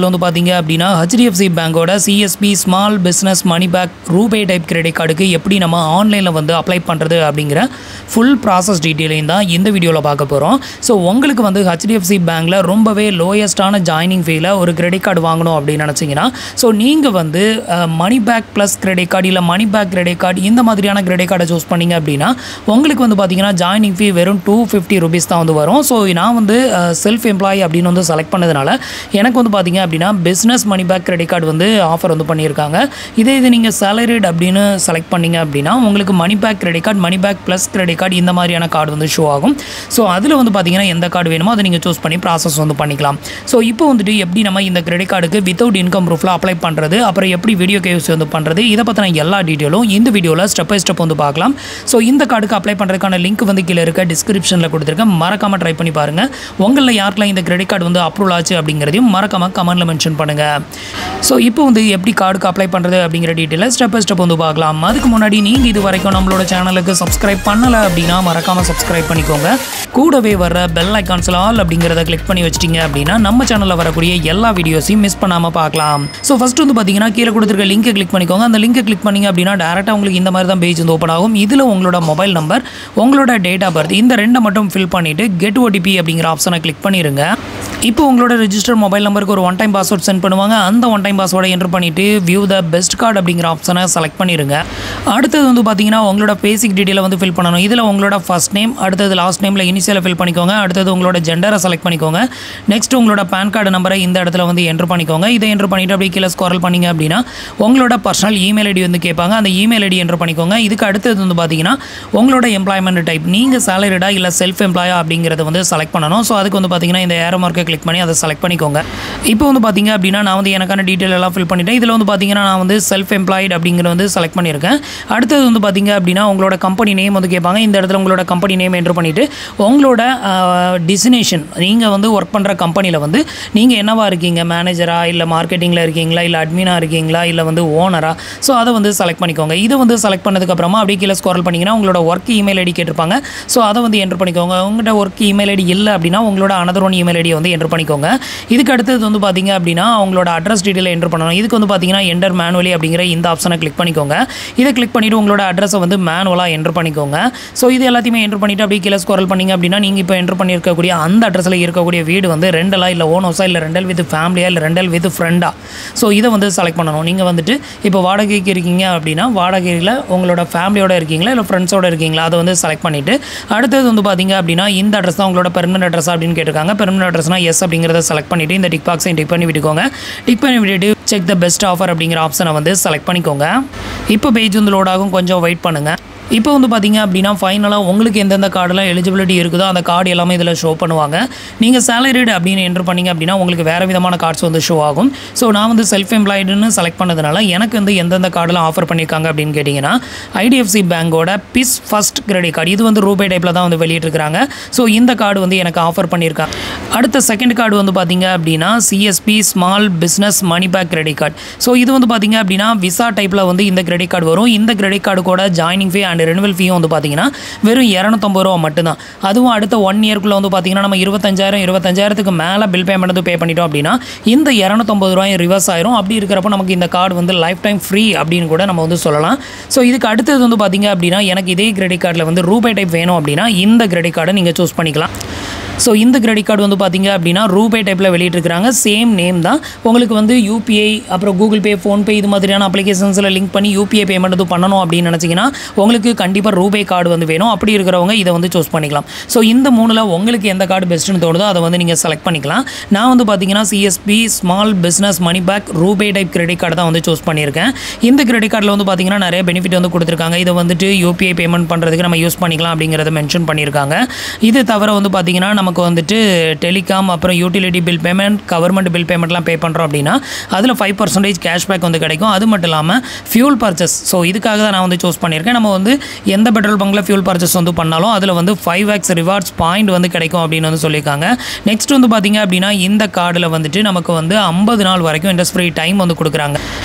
வீடியோவில் வந்து பார்த்தீங்க அப்படின்னா HDFC பேங்கோட CSB small business money back RuPay type credit கார்டுக்கு எப்படி நம்ம ஆன்லைனில் வந்து அப்ளை பண்ணுறது அப்படிங்கிற ஃபுல் ப்ராசஸ் டீட்டெயிலையும் தான் இந்த வீடியோவில் பார்க்க போகிறோம். ஸோ உங்களுக்கு வந்து HDFC பேங்க்கில் ரொம்பவே லோயஸ்ட்டான ஜாயினிங் ஃபீல ஒரு கிரெடிட் கார்டு வாங்கணும் அப்படின்னு நினச்சிங்கன்னா ஸோ நீங்கள் வந்து money back plus credit card இல்லை மணி பேக் கிரெடிட் கார்டு இந்த மாதிரியான கிரெடிட் கார்டை சூஸ் பண்ணிங்க அப்படின்னா உங்களுக்கு வந்து பார்த்தீங்கன்னா ஜாயினிங் ஃபீ வெறும் 250 rupees தான் வந்து வரும். ஸோ நான் வந்து செல்ஃப் எம்ப்ளாயி அப்படின்னு வந்து செலக்ட் பண்ணதுனால எனக்கு வந்து பார்த்தீங்க அப்படின்னா business money back credit card வந்து ஆஃபர் வந்து பண்ணியிருக்காங்க. இது நீங்கள் சேலரிட் அப்படின்னு செலக்ட் பண்ணிங்க அப்படின்னா உங்களுக்கு money back credit card money back plus credit card இந்த மாதிரியான கார்டு வந்து ஷோ ஆகும். ஸோ அதில் வந்து பார்த்தீங்கன்னா எந்த கார்டு வேணுமோ அதை நீங்கள் சூஸ் பண்ணி ப்ராசஸ் வந்து பண்ணிக்கலாம். ஸோ இப்போ வந்துட்டு எப்படி நம்ம இந்த கிரெடிட் கார்டுக்கு வித்தவுட் இன்கம் ப்ரூஃபில் அப்ளை பண்ணுறது, அப்புறம் எப்படி வீடியோ கேஸ் வந்து பண்ணுறது, இதை பற்றின எல்லா டீட்டெயிலும் இந்த வீடியோவில் ஸ்டெப் பை ஸ்டெப் வந்து பார்க்கலாம். ஸோ இந்த கார்டுக்கு அப்ளை பண்ணுறதுக்கான லிங்க் வந்து கீழே இருக்க டிஸ்கிரிப்ஷனில் கொடுத்துருக்கேன். மறக்காமல் ட்ரை பண்ணி பாருங்கள். உங்களில் யாருக்கெல்லாம் இந்த கிரெடிட் கார்டு வந்து அப்ரூவல் ஆச்சு அப்படிங்கிறதையும் மறக்காமல் கமெண்ட்டில் மென்ஷன் பண்ணுங்கள். ஸோ இப்போ வந்து எப்படி கார்டுக்கு அப்ளை பண்ணுறது அப்படிங்கிற டீட்டெயிலை ஸ்டெப் பை ஸ்டெப் வந்து பார்க்கலாம். அதுக்கு முன்னாடி நீங்கள் இது வரைக்கும் நம்மளோட சேனலுக்கு சப்ஸ்கிரைப் பண்ணலை அப்படின்னா மறக்காமல் சப்ஸ்கிரைப் பண்ணிக்கோங்க. கூடவே வர பெல் ஐக்கான்ஸில் ஆல் அப்படிங்கிறத கிளிக் பண்ணி வச்சிட்டிங்க அப்படின்னா நம்ம சேனலில் வரக்கூடிய எல்லா வீடியோஸையும் மிஸ் பண்ணாமல் பார்க்கலாம். ஸோ ஃபஸ்ட்டு வந்து பார்த்தீங்கன்னா கீழே கொடுத்துருக்க லிங்கை கிளிக் பண்ணிக்கோங்க. அந்த லிங்கை கிளிக் பண்ணிங்க அப்படின்னா டேரெக்டாக உங்களுக்கு இந்த மாதிரி தான் பேஜ் வந்து ஓப்பன் ஆகும். இதில் உங்களோட மொபைல் நம்பர், உங்களோட டேட் ஆஃப் பர்த் இந்த ரெண்டை மட்டும் ஃபில் பண்ணிவிட்டு கெட் OTP அப்படிங்கிற ஆப்ஷனை கிளிக் பண்ணிடுங்க. இப்போ உங்களோட ரெஜிஸ்டர் மொபைல் நம்பருக்கு ஒரு ஒன் டைம் பாஸ்வேர்ட் சென்ட் பண்ணுவாங்க. அந்த ஒன் டைம் பாஸ்வேர்டை என்டர் பண்ணிவிட்டு வியூ த பெஸ்ட் கார்டு அப்படிங்கிற ஆப்ஷனை செலக்ட் பண்ணிடுங்க. அடுத்தது வந்து பார்த்தீங்கன்னா உங்களோட பேசிக் டீட்டெயிலை வந்து ஃபில் பண்ணணும். இதில் உங்களோட ஃபர்ஸ்ட் நேம், அடுத்தது லாஸ்ட் நேமில் இனிஷியலை ஃபில் பண்ணிக்கோங்க. அடுத்தது உங்களோட ஜெண்டரை செலக்ட் பண்ணிக்கோங்க. நெக்ஸ்ட் உங்களோட பேன் கார்டு நம்பரை இந்த இடத்துல வந்து என்டர் பண்ணிக்கோங்க. இதை என்டர் பண்ணிவிட்டு அப்படியே கீழே ஸ்க்ரால் பண்ணிங்க அப்படின்னா உங்களோட பர்சனல் இமெயில் ஐடி வந்து கேட்பாங்க. அந்த இமெயில் ஐடி என்டர் பண்ணிக்கோங்க. இதுக்கு அடுத்தது வந்து பார்த்தீங்கன்னா உங்களோட எம்ப்ளாய்மெண்ட் டைப், நீங்கள் சேலரிடா இல்லை செல்ஃப் எம்ப்ளாயா அப்படிங்கிறத வந்து செலக்ட் பண்ணணும். ஸோ அதுக்கு வந்து பார்த்தீங்கன்னா இந்த ஏரோ மார்க்கை கிளிக் பண்ணி அதை செலக்ட் பண்ணிக்கோங்க. இப்போ வந்து பார்த்தீங்க அப்படின்னா நான் வந்து எனக்கான டீட்டெயில் எல்லாம் ஃபில் பண்ணிட்டேன். இதில் வந்து பார்த்தீங்கன்னா நான் வந்து செல்ஃப் எம்ப்ளாய்டு அப்படிங்கிற வந்து செலக்ட் பண்ணியிருக்கேன். அடுத்தது வந்து பார்த்தீங்க அப்படின்னா உங்களோட கம்பெனி நேம் வந்து கேட்பாங்க. இந்த இடத்துல உங்களோட கம்பெனி நேம் என்டர் பண்ணிவிட்டு உங்களோட டெஸ்டினேஷன், நீங்கள் வந்து ஒர்க் பண்ணுற கம்பெனியில் வந்து நீங்கள் என்னவா இருக்கீங்க, மேனேஜரா இல்லை மார்க்கெட்டிங்கில் இருக்கீங்களா இல்லை அட்மினாக இருக்கீங்களா இல்லை வந்து ஓனரா, ஸோ அதை வந்து செலக்ட் பண்ணிக்கோங்க. இதை வந்து செலக்ட் பண்ணதுக்கப்புறமா அப்படியே கீழே ஸ்க்ரால் பண்ணிங்கன்னா உங்களோட ஒர்க் இமெயில் ஐடி கேட்டிருப்பாங்க. ஸோ அதை வந்து என்டர் பண்ணிக்கோங்க. உங்கள்கிட்ட ஒர்க் இமெயில் ஐடி இல்லை அப்படின்னா உங்களோட அனதர் ஒன் இமெயில் ஐடியை வந்து என்டர் பண்ணிக்கோங்க. இதுக்கு அடுத்தது வந்து பார்த்தீங்க அப்படின்னா உங்களோட அட்ரஸ் டீட்டெயில் என்டர் பண்ணணும். இதுக்கு வந்து பார்த்தீங்கன்னா என்டர் மேனுவலி அப்படிங்கிற இந்த ஆப்ஷனை கிளிக் பண்ணிக்கோங்க. இதை கிளிக் பண்ணிவிட்டு உங்களோட அட்ரஸை வந்து மேனுவலாக என்டர் பண்ணிக்கோங்க. ஸோ இது எல்லாத்தையுமே என்டர் பண்ணிவிட்டு அப்படியே கீழே ஸ்க்ரால் பண்ணிங்க அப்படின்னா நீங்கள் இப்போ என்டர் பண்ணியிருக்கக்கூடிய அந்த அட்ரஸில் இருக்கக்கூடிய வீடு வந்து ரெண்டலா இல்லை ஓன் ஹவுஸா இல்லை ரெண்டல் வித் ஃபேமிலியா இல்லை ரெண்டல் வித் ஃப்ரெண்டா, ஸோ இதை வந்து செலக்ட் பண்ணணும். நீங்கள் வந்துட்டு இப்போ வாடகைக்கு இருக்கீங்க அப்படின்னா வாடகையில் உங்களோட ஃபேமிலியோட இருக்கீங்களா இல்லை ஃப்ரெண்ட்ஸோட இருக்கீங்களா அதை வந்து செலக்ட் பண்ணிவிட்டு அடுத்தது வந்து பார்த்தீங்க அப்படின்னா இந்த அட்ரஸ் தான் உங்களோட பெர்மனன்ட் அட்ரஸ் அப்படின்னு கேட்டிருக்காங்க. பெர்மனன்ட் அட்ரஸ்னா எஸ் அப்படிங்கிறத செலக்ட் பண்ணிவிட்டு இந்த டிக் பாக்ஸை டிக் பண்ணி விட்டுக்கோங்க. டிக் பண்ணி விட்டுட்டு செக் த பெஸ்ட் ஆஃபர் அப்படிங்கிற ஆப்ஷனை வந்து செலக்ட் பண்ணிக்கோங்க. இப்போ பேஜ் வந்து லோட் ஆகும், கொஞ்சம் வெயிட் பண்ணுங்கள். இப்போ வந்து பார்த்தீங்க அப்படின்னா ஃபைனலாக உங்களுக்கு எந்தெந்த கார்டெலாம் எலிஜிபிலிட்டி இருக்குதோ அந்த கார்டு எல்லாமே இதில் ஷோ பண்ணுவாங்க. நீங்கள் சேலரிடு அப்படின்னு என்டர் பண்ணிங்க அப்படின்னா உங்களுக்கு வேறு விதமான கார்ட்ஸ் வந்து ஷோ ஆகும். ஸோ நான் வந்து செல்ஃப் எம்ப்ளாய்டுன்னு செலக்ட் பண்ணதுனால எனக்கு வந்து எந்தெந்த கார்டெலாம் ஆஃபர் பண்ணியிருக்காங்க அப்படின்னு கேட்டிங்கன்னா IDFC பேங்கோட பிஸ் ஃபஸ்ட் கிரெடிட் கார்டு, இது வந்து ரூபே டைப்பில் தான் வந்து வெளியிட்டிருக்கிறாங்க. ஸோ இந்த கார்டு வந்து எனக்கு ஆஃபர் பண்ணியிருக்காங்க. அடுத்த செகண்ட் கார்டு வந்து பார்த்தீங்க அப்படின்னா CSB small business money back credit card. So இது வந்து பார்த்தீங்க அப்படின்னா விசா டைப்பில் வந்து இந்த கிரெடிட் கார்டு வரும். இந்த கிரெடிட் கார்டு கூட ஜாயினிங் ஃபீ அண்ட் ரெனுவல் ஃபீயும் வந்து பார்த்தீங்கன்னா வெறும் 250 ரூபா மட்டும்தான். அதுவும் அடுத்த 1 இயர்க்குள்ளே வந்து பார்த்தீங்கன்னா நம்ம 25,000 மேலே பில் பேமெண்ட் வந்து பே பண்ணிட்டோம் அப்படின்னா இந்த 250 ரூபாயும் ரிவர்ஸ் ஆயிரும். அப்படி இருக்கிறப்போ நமக்கு இந்த கார்டு வந்து லைஃப் டைம் ஃப்ரீ அப்படின்னு கூட நம்ம வந்து சொல்லலாம். ஸோ இதுக்கு அடுத்தது வந்து பார்த்தீங்க அப்படின்னா எனக்கு இதே கிரெடிட் கார்டில் வந்து ரூபே டைப் வேணும் அப்படின்னா இந்த கிரெடிட் கார்டை நீங்கள் சூஸ் பண்ணிக்கலாம். ஸோ இந்த கிரெடிட் கார்டு வந்து பார்த்தீங்க அப்படின்னா ரூபே டைப்பில் வெளியிட்டிருக்கிறாங்க. சேம் நேம் தான். உங்களுக்கு வந்து UPI அப்புறம் கூகுள் பே, ஃபோன்பே இது மாதிரியான அப்ளிகேஷன்ஸில் லிங்க் பண்ணி UPI பேமெண்ட் வந்து பண்ணணும் அப்படின்னு நினச்சிங்கன்னா உங்களுக்கு கண்டிப்பாக ரூபே கார்டு வந்து வேணும். அப்படி இருக்கிறவங்க இதை வந்து சூஸ் பண்ணிக்கலாம். ஸோ இந்த மூணில் உங்களுக்கு எந்த கார்டு பெஸ்ட்டுன்னு தோணுதோ அதை வந்து நீங்கள் செலக்ட் பண்ணிக்கலாம். நான் வந்து பார்த்தீங்கன்னா CSB small business money back RuPay type credit card தான் வந்து சூஸ் பண்ணியிருக்கேன். இந்த கிரெடிட் கார்டில் வந்து பார்த்தீங்கன்னா நிறைய பெனிஃபிட் வந்து கொடுத்துருக்காங்க. இதை வந்துட்டு UPI பேமெண்ட் பண்ணுறதுக்கு நம்ம யூஸ் பண்ணிக்கலாம் அப்படிங்கிறத மென்ஷன் பண்ணியிருக்காங்க. இது தவிர வந்து பார்த்தீங்கன்னா நமக்கு வந்துட்டு டெலிகாம் அப்புறம் utility bill payment, government bill பேமெண்ட்லாம் பே பண்ணுறோம் அப்படின்னா அதில் 5% கேஷ்பேக் வந்து கிடைக்கும். அது மட்டும் இல்லாமல் ஃபியூல் பர்ச்சேஸ், ஸோ இதுக்காக தான் நான் வந்து சூஸ் பண்ணியிருக்கேன். நம்ம வந்து எந்த பெட்ரோல் பங்கில் ஃபியூல் பர்ச்சேஸ் வந்து பண்ணாலும் அதில் வந்து 5x ரிவார்ட்ஸ் பாயிண்ட் வந்து கிடைக்கும் அப்படின்னு வந்து சொல்லியிருக்காங்க. நெக்ஸ்ட் வந்து பார்த்தீங்க அப்படின்னா இந்த கார்டில் வந்துட்டு நமக்கு வந்து 50 நாள் வரைக்கும் இன்ட்ரெஸ்ட் ஃப்ரீ டைம் வந்து கொடுக்குறாங்க.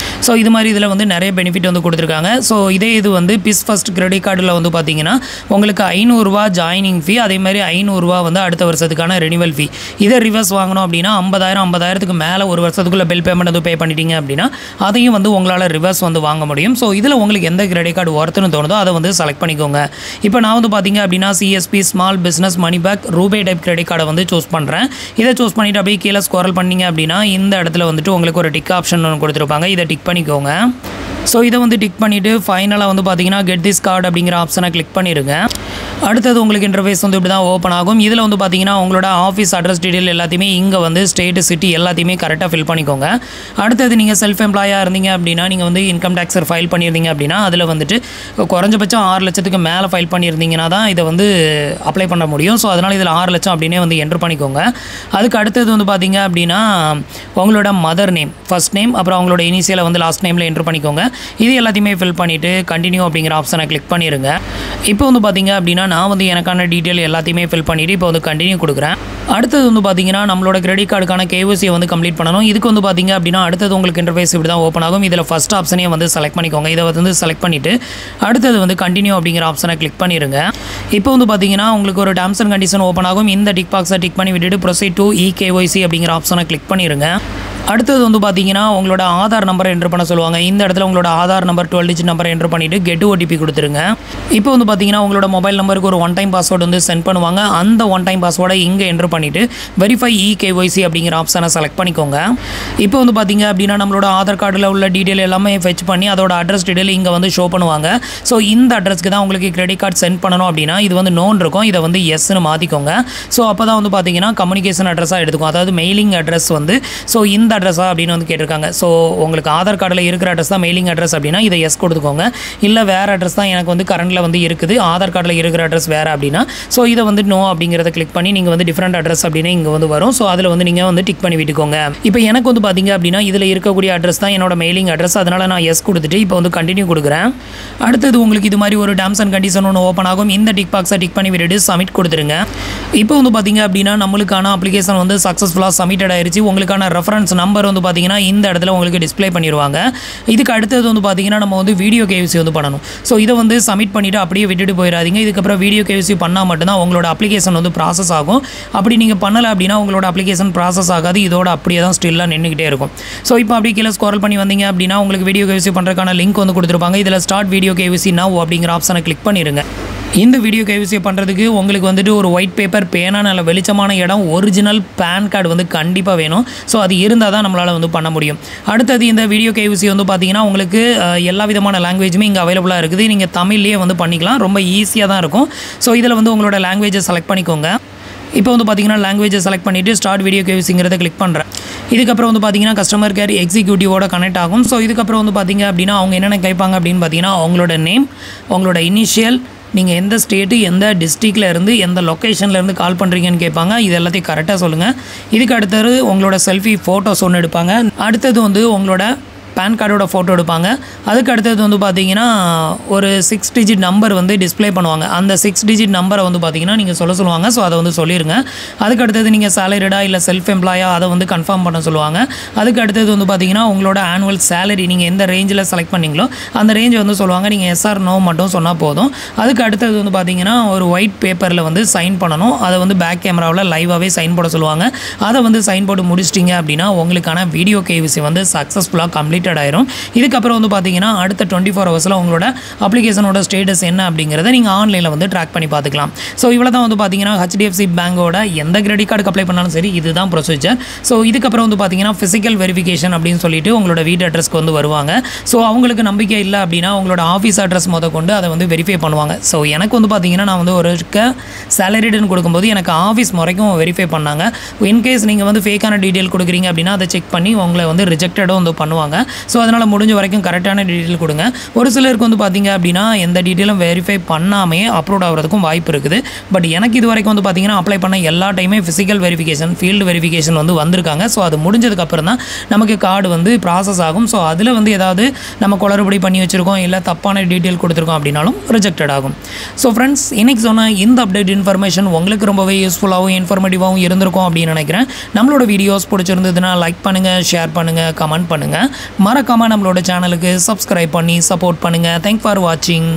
ஸோ இது மாதிரி இதில் வந்து நிறைய பெனிஃபிட் வந்து கொடுத்துருக்காங்க. ஸோ இதே இது வந்து பிஸ் ஃபர்ஸ்ட் கிரெடிட் கார்டில் வந்து பார்த்தீங்கன்னா உங்களுக்கு ₹500 ஜாயினிங் ஃபீ, அதே மாதிரி ₹500 வந்து அடுத்த வருஷத்துக்கான ரெனிவல் ஃபீ. இதை ரிவர்ஸ் வாங்கணும் அப்படின்னா 50,000 மேலே ஒரு வருஷத்துக்குள்ள பில் பேமெண்ட் வந்து பே பண்ணிட்டீங்க அப்படின்னா அதையும் வந்து உங்களால் ரிவர்ஸ் வந்து வாங்க முடியும். ஸோ இதில் உங்களுக்கு எந்த கிரெடிட் கார்டு ஒர்த்துன்னு தோணுதோ அதை வந்து செலக்ட் பண்ணிக்கோங்க. இப்போ நான் வந்து பார்த்தீங்க அப்படின்னா CSB small business money back RuPay type credit கார்டை வந்து சூஸ் பண்ணுறேன். இதை சூஸ் பண்ணிவிட்டு அப்படியே கீழே ஸ்க்ரோல் பண்ணிங்க அப்படின்னா இந்த இடத்துல வந்துட்டு உங்களுக்கு ஒரு டிக் ஆப்ஷன் ஒன்று கொடுத்துருப்பாங்க. இதை டிக் பண்ணிக்கோங்க. ஸோ இதை வந்து டிக் பண்ணிவிட்டு ஃபைனலாக வந்து பார்த்தீங்கன்னா கெட் திஸ் கார்டு அப்படிங்கிற ஆப்ஷனை கிளிக் பண்ணிடுங்க. அடுத்தது உங்களுக்கு இன்டர்ஃபேஸ் வந்து இப்படி தான் ஓப்பன் ஆகும். இதில் வந்து பார்த்தீங்கன்னா உங்களோட ஆஃபீஸ் அட்ரஸ் டீட்டெயில் எல்லாத்தையுமே இங்கே வந்து ஸ்டேட் சிட்டி எல்லாத்தையுமே கரெக்டாக ஃபில் பண்ணிக்கோங்க. அடுத்தது நீங்கள் செல்ஃப் எம்ப்ளாயாக இருந்தீங்க அப்படின்னா நீங்கள் வந்து இன்கம் டேக்ஸர் ஃபைல் பண்ணியிருந்தீங்க அப்படின்னா அதில் வந்துட்டு குறைஞ்சபட்சம் 6 லட்சத்துக்கு மேலே ஃபைல் பண்ணியிருந்தீங்கன்னா தான் இதை வந்து அப்ளை பண்ண முடியும். ஸோ அதனால் இதில் 6 லட்சம் அப்படின்னே வந்து என்ட்ரு பண்ணிக்கோங்க. அதுக்கு அடுத்தது வந்து பார்த்தீங்க அப்படின்னா உங்களோட மதர் நேம் ஃபர்ஸ்ட் நேம், அப்புறம் அவங்களோட இனிஷியலை வந்து லாஸ்ட் நேமில் என்ட்ரு பண்ணிக்கோங்க. இது எல்லாத்தையுமே ஃபில் பண்ணிவிட்டு கண்டினியூ அப்படிங்கிற ஆப்ஷனை கிளிக் பண்ணிடுங்க. இப்போ வந்து பார்த்தீங்க அப்படின்னா நான் வந்து எனக்கான டீட்டெயில் எல்லாத்தையுமே ஃபில் பண்ணிவிட்டு இப்போ வந்து கண்டினியூ கொடுக்குறேன். அடுத்தது வந்து பார்த்தீங்கன்னா நம்மளோட கிரெடிட் கார்டுக்கான கேஒய்சியை வந்து கம்ப்ளீட் பண்ணணும். இதுக்கு வந்து பார்த்தீங்க அப்படின்னா அடுத்தது உங்களுக்கு இன்டர்ஃபேஸ் இப்படி தான் ஓப்பன் ஆகும். இதில் ஃபஸ்ட் ஆப்ஷனையும் வந்து செலக்ட் பண்ணிக்கோங்க. இதை வந்து செலக்ட் பண்ணிவிட்டு அடுத்தது வந்து கண்டினியூ அப்படிங்கிற ஆப்ஷனை கிளிக் பண்ணிடுங்க. இப்போ வந்து பார்த்தீங்கன்னா உங்களுக்கு ஒரு டேர்ம்ஸ் அண்ட் கண்டிஷன் ஓப்பன் ஆகும். இந்த டிக் பாக்ஸை டிக் பண்ணி விட்டுட்டு ப்ரொசீட் டு இகேஒய்சி அப்படிங்கிற ஆப்ஷனை கிளிக் பண்ணிடுங்க. அடுத்தது வந்து பார்த்தீங்கன்னா உங்களோட ஆதார் நம்பரை என்ட்ரு பண்ண சொல்லுவாங்க. இந்த இடத்துல உங்களோட ஆதார் நம்பர் 12 டிஜிட் நம்பரை என்ட்ரு பண்ணிவிட்டு கெட் ஓடிபி கொடுத்துருங்க. இப்போ வந்து பார்த்தீங்கன்னா உங்களோட மொபைல் நம்பருக்கு ஒரு ஒன் டைம் பாஸ்வேர்டு வந்து சென்ட் பண்ணுவாங்க. அந்த ஒன் டைம் பாஸ்வேர்டை இங்கே என்ட்ரு பண்ணிவிட்டு வெரிஃபை இகேஒய்சி அப்படிங்கிற ஆப்ஷனை செலக்ட் பண்ணிக்கோங்க. இப்போ வந்து பார்த்தீங்க அப்படின்னா நம்மளோட ஆதார் கார்டில் உள்ள டீட்டெயில் எல்லாமே ஃபெச் பண்ணி அதோட அட்ரஸ் டீட்டெயில் இங்கே வந்து ஷோ பண்ணுவாங்க. ஸோ இந்த அட்ரஸ்க்கு தான் உங்களுக்கு கிரெடிட் கார்டு சென்ட் பண்ணணும் அப்படின்னா இது வந்து நோன் இருக்கும். இதை வந்து எஸ்ன்னு மாற்றிக்கோங்க. ஸோ அப்போ தான் வந்து பார்த்தீங்கன்னா கம்யூனிகேஷன் அட்ரஸாக எடுத்துக்கும். அதாவது மெயிலிங் அட்ரஸ் வந்து ஸோ இந்த அட்ரஸா அப்படின்னு வந்து கேட்டிருக்காங்க. ஸோ உங்களுக்கு ஆதார் கார்டில் இருக்கிற அட்ரஸ் தான் மெயிலிங் அட்ரஸ் அப்படின்னா இதை எஸ் கொடுத்துக்கோங்க. இல்லை வேறு அட்ரஸ் தான் எனக்கு வந்து கரண்டில் வந்து இருக்குது, ஆதார் கார்டில் இருக்கிற அட்ரஸ் வேறு அப்படின்னா ஸோ இதை வந்து நோ அப்படிங்கிறத கிளிக் பண்ணி நீங்கள் வந்து டிஃப்ரெண்ட் அட்ரஸ் அப்படின்னு இங்கே வந்து வரும். ஸோ அதில் வந்து நீங்கள் வந்து டிக் பண்ணி விட்டுக்கோங்க. இப்போ எனக்கு வந்து பார்த்தீங்க அப்படின்னா இதில் இருக்கக்கூடிய அட்ரஸ் தான் என்னோட மெயிலிங் அட்ரஸ். அதனால் நான் எஸ் கொடுத்துட்டு இப்போ வந்து கண்டினியூ கொடுக்குறேன். அடுத்தது உங்களுக்கு இது மாதிரி ஒரு டேர்ம்ஸ் அண்ட் கண்டிஷன் ஒன்று ஓப்பன் ஆகும். இந்த டிக் பாக்ஸை டிக் பண்ணி விட்டுட்டு சப்மிட் கொடுத்துருங்க. இப்போ வந்து பார்த்தீங்க அப்படின்னா நம்மளுக்கான அப்ளிகேஷன் வந்து சக்ஸஸ்ஃபுல்லாக சப்மிட்டட் ஆயிடுச்சு. உங்களுக்கான ரெஃபரன்ஸ் நம்பர் வந்து பார்த்தீங்கன்னா இந்த இடத்துல உங்களுக்கு டிஸ்ப்ளே பண்ணிடுவாங்க. இதுக்கு அடுத்தது வந்து பார்த்தீங்கன்னா நம்ம வந்து வீடியோ கேவிசி வந்து பண்ணணும். ஸோ இதை வந்து சப்மிட் பண்ணிவிட்டு அப்படியே விட்டுட்டு போயிடாதீங்க. இதுக்கப்புறம் வீடியோ கேவிசி பண்ணால் மட்டும்தான் உங்களோட அப்ளிகேஷன் வந்து ப்ராசஸ் ஆகும். அப்படி நீங்கள் பண்ணலை அப்படின்னா உங்களோட அப்ளிகேஷன் ப்ராசஸ் ஆகாது. இதோட அப்படியே தான் ஸ்டில்லாக நின்றுக்கிட்டே இருக்கும். ஸோ இப்போ அப்படி கீழே ஸ்க்ரோல் பண்ணி வந்தீங்க அப்படின்னா உங்களுக்கு வீடியோ கேவிசி பண்ணுறதுக்கான லிங்க் வந்து கொடுத்துருப்பாங்க. இதில் ஸ்டார்ட் வீடியோ கேவிசி நவ் அப்படிங்கிற ஆப்ஷனை கிளிக் பண்ணிடுங்க. இந்த வீடியோ கேவிசி பண்ணுறதுக்கு உங்களுக்கு வந்துட்டு ஒரு ஒயிட் பேப்பர், பேனா, நல்ல வெளிச்சமான இடம், ஒரிஜினல் பேன் கார்டு வந்து கண்டிப்பாக வேணும். ஸோ அது இருந்தால் தான் நம்மளால் வந்து பண்ண முடியும். அடுத்தது இந்த வீடியோ கேவிசி வந்து பார்த்தீங்கன்னா உங்களுக்கு எல்லா விதமான லாங்குவேஜுமே இங்கே அவைலபிளாக இருக்குது. நீங்கள் தமிழ்லேயே வந்து பண்ணிக்கலாம். ரொம்ப ஈஸியாக தான் இருக்கும். ஸோ இதில் வந்து உங்களோட லாங்குவேஜை செலக்ட் பண்ணிக்கோங்க. இப்போ வந்து பார்த்தீங்கன்னா லாங்குவேஜை செலக்ட் பண்ணிவிட்டு ஸ்டார்ட் வீடியோ கேவிசிங்கிறத கிளிக் பண்ணுறேன். இதுக்கப்புறம் வந்து பார்த்தீங்கன்னா கஸ்டமர் கேர் எக்ஸிக்யூட்டிவோட கனெக்ட் ஆகும். ஸோ இதுக்கப்புறம் வந்து பார்த்தீங்க அப்படின்னா அவங்க என்னென்ன கேட்பாங்க அப்படின்னு பார்த்தீங்கன்னா அவங்களோட நேம், அவங்களோட இனிஷியல், நீங்கள் எந்த ஸ்டேட்டு, எந்த டிஸ்ட்ரிக்டில் இருந்து, எந்த லொக்கேஷன்லேருந்து கால் பண்ணுறீங்கன்னு கேட்பாங்க. இது எல்லாத்தையும் கரெக்டாக சொல்லுங்கள். இதுக்கு அடுத்தது உங்களோட செல்ஃபி ஃபோட்டோஸ் ஒன்று எடுப்பாங்க. அடுத்தது வந்து உங்களோட பேன் கார்டோட ஃபோட்டோ எடுப்பாங்க. அதுக்கு அடுத்தது வந்து பார்த்தீங்கன்னா ஒரு 6 டிஜிட் நம்பர் வந்து டிஸ்ப்ளே பண்ணுவாங்க. அந்த 6 டிஜிட் நம்பரை வந்து பார்த்தீங்கன்னா நீங்கள் சொல்லுவாங்க. ஸோ அதை வந்து சொல்லிடுங்க. அதுக்கு அடுத்தது நீங்கள் சேலரிடா இல்லை செல்ஃப் எம்ப்ளாயா அதை வந்து கன்ஃபார்ம் பண்ண சொல்லுவாங்க. அதுக்கு அடுத்தது வந்து பார்த்தீங்கன்னா உங்களோட ஆனுவல் சேலரி நீங்கள் எந்த ரேஞ்சில் செலக்ட் பண்ணீங்களோ அந்த ரேஞ்சை வந்து சொல்லுவாங்க. நீங்கள் எஸ்ஆர் நோ மட்டும் சொன்னால் போதும். அதுக்கு அடுத்தது வந்து பார்த்தீங்கன்னா ஒரு ஒயிட் பேப்பரில் வந்து சைன் பண்ணணும். அதை வந்து பேக் கேமராவில் லைவாகவே சைன் போட சொல்லுவாங்க. அதை வந்து சைன் போட்டு முடிச்சிட்டிங்க அப்படின்னா உங்களுக்கான வீடியோ கேவிசி வந்து சக்ஸஸ்ஃபுல்லாக கம்ப்ளீட்டட் ஆயிரும். இதுக்கப்புறம் வந்து பார்த்தீங்கன்னா அடுத்த 24 ஹவர்ஸில் உங்களோட அப்ளிகேஷனோட ஸ்டேட்டஸ் என்ன அப்படிங்கிறத நீங்கள் ஆன்லைனில் வந்து ட்ராக் பண்ணி பார்த்துக்கலாம். ஸோ இவ்வளோ தான் வந்து பார்த்தீங்கன்னா HDFC பேங்கோட எந்த கிரெடிட் கார்டுக்கு அப்ளை பண்ணாலும் சரி இதுதான் ப்ரொசீஜர். ஸோ இதுக்கப்புறம் வந்து பார்த்தீங்கன்னா ஃபிசிக்கல் வெரிஃபிகேஷன் அப்படின்னு சொல்லிட்டு உங்களோட வீட்டு அட்ரஸ்க்கு வந்து வருவாங்க. ஸோ அவங்களுக்கு நம்பிக்கை இல்லை அப்படின்னா உங்களோட ஆஃபீஸ் அட்ரஸ் கொண்டு அதை வந்து வெரிஃபை பண்ணுவாங்க. ஸோ எனக்கு வந்து பார்த்தீங்கன்னா நான் வந்து ஒரு சேலரிடுன்னு கொடுக்கும்போது எனக்கு ஆஃபீஸ் முறைக்கும் வெரிஃபை பண்ணாங்க. இன்கேஸ் நீங்கள் வந்து ஃபேக்கான டீட்டெயில் கொடுக்குறீங்க அப்படின்னா அதை செக் பண்ணி உங்களை வந்து ரிஜெக்டடும் வந்து பண்ணுவாங்க. ஸோ அதனால் முடிஞ்ச வரைக்கும் கரெக்டான டீட்டெயில் கொடுங்க. ஒரு சிலருக்கு வந்து பார்த்தீங்க அப்படின்னா எந்த டீட்டெயிலும் வெரிஃபை பண்ணாமே அப்லோட் ஆகிறதுக்கும் வாய்ப்பு இருக்குது. பட் எனக்கு இது வரைக்கும் வந்து பார்த்தீங்கன்னா அப்ளை பண்ண எல்லா டைமே ஃபிசிக்கல் வெரிஃபிகேஷன், ஃபீல்டு வெரிஃபிகேஷன் வந்து வந்திருக்காங்க. ஸோ அது முடிஞ்சதுக்கப்புறம் தான் நமக்கு கார்டு வந்து ப்ராசஸ் ஆகும். ஸோ அதில் வந்து ஏதாவது நம்ம குளறுபடி பண்ணி வச்சுருக்கோம் இல்லை தப்பான டீட்டெயில் கொடுத்துருக்கோம் அப்படின்னாலும் ரிஜெக்டட் ஆகும். ஸோ ஃப்ரெண்ட்ஸ், இன்றைக்கி சொன்ன இந்த அப்டேட் இன்ஃபர்மேஷன் உங்களுக்கு ரொம்பவே யூஸ்ஃபுல்லாகவும் இன்ஃபர்மேட்டிவாகவும் இருந்திருக்கும் அப்படின்னு நினைக்கிறேன். நம்மளோட வீடியோஸ் பிடிச்சிருந்ததுன்னா லைக் பண்ணுங்கள், ஷேர் பண்ணுங்கள், கமெண்ட் பண்ணுங்கள். மறக்காமல் நம்மளோட சேனலுக்கு சப்ஸ்கிரைப் பண்ணி சப்போர்ட் பண்ணுங்கள். தேங்க்ஸ் ஃபார் வாட்சிங்.